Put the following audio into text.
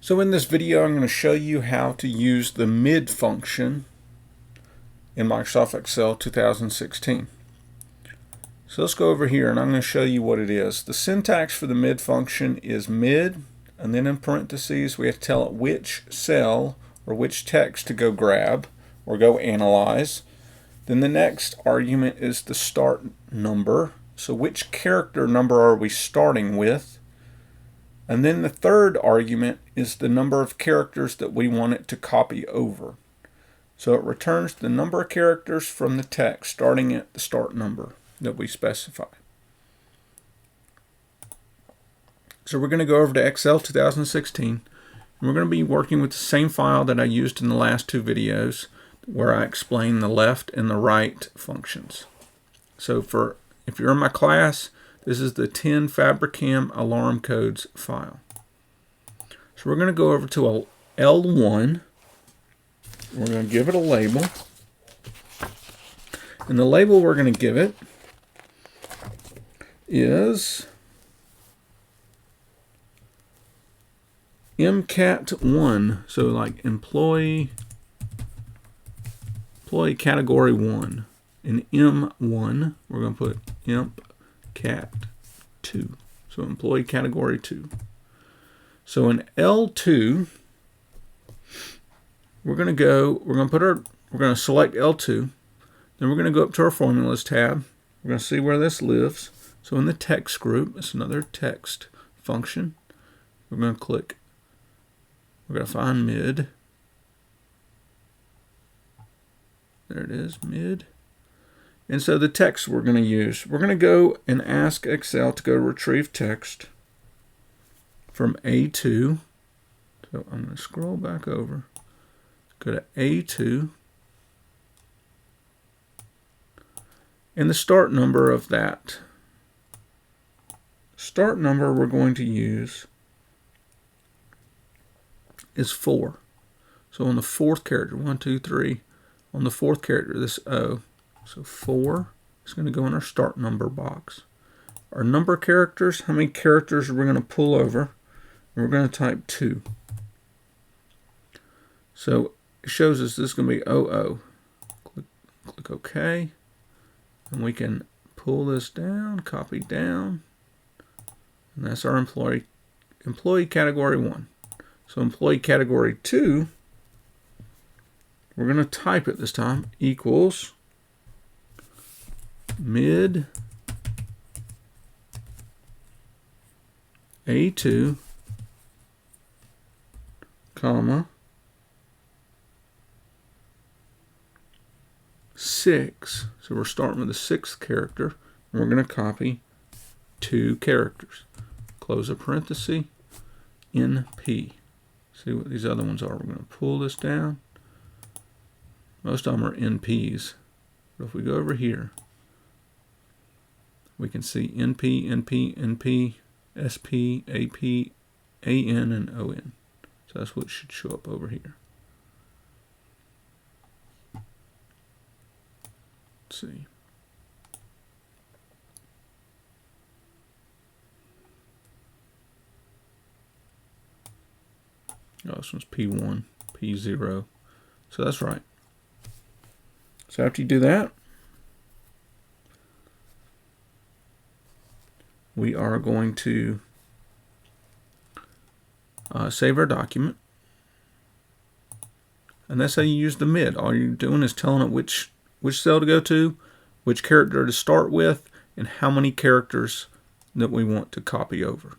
So in this video, I'm going to show you how to use the mid function in Microsoft Excel 2016. So let's go over here and I'm going to show you what it is. The syntax for the mid function is mid, and then in parentheses we have to tell it which cell or which text to go grab or go analyze. Then the next argument is the start number. So which character number are we starting with? And then the third argument is the number of characters that we want it to copy over. So it returns the number of characters from the text starting at the start number that we specify. So we're going to go over to Excel 2016, and we're going to be working with the same file that I used in the last two videos where I explain the left and the right functions. So if you're in my class, this is the 10 Fabricam alarm codes file. So we're going to go over to L1. We're going to give it a label. And the label we're going to give it is MCAT1. So like employee category 1. In M1, we're going to put MCAT2. So employee category 2. So in L2, we're going to select L2. Then we're going to go up to our formulas tab. We're going to see where this lives. So in the text group, it's another text function. We're going to find mid. There it is, mid. And so the text we're going to use, we're going to go and ask Excel to go retrieve text from A2. So I'm going to scroll back over, go to A2, and the start number of that. Start number we're going to use is 4. So on the fourth character, 1, 2, 3, on the fourth character, this O. So 4 is going to go in our start number box. Our number of characters, how many characters are we going to pull over? And we're going to type 2. So it shows us this is going to be 00. Click OK. And we can pull this down, copy down. And that's our employee category 1. So employee category 2, we're going to type it this time, equals mid A2, comma, 6. So we're starting with the 6th character, and we're going to copy 2 characters. Close a parenthesis, NP. See what these other ones are. We're going to pull this down. Most of them are NPs. But if we go over here, we can see NP, NP, NP, SP, AP, AN, and ON. So that's what should show up over here. Let's see. Oh, this one's P1, P0. So that's right. So after you do that, we are going to save our document. And that's how you use the mid. All you're doing is telling it which cell to go to, which character to start with, and how many characters that we want to copy over.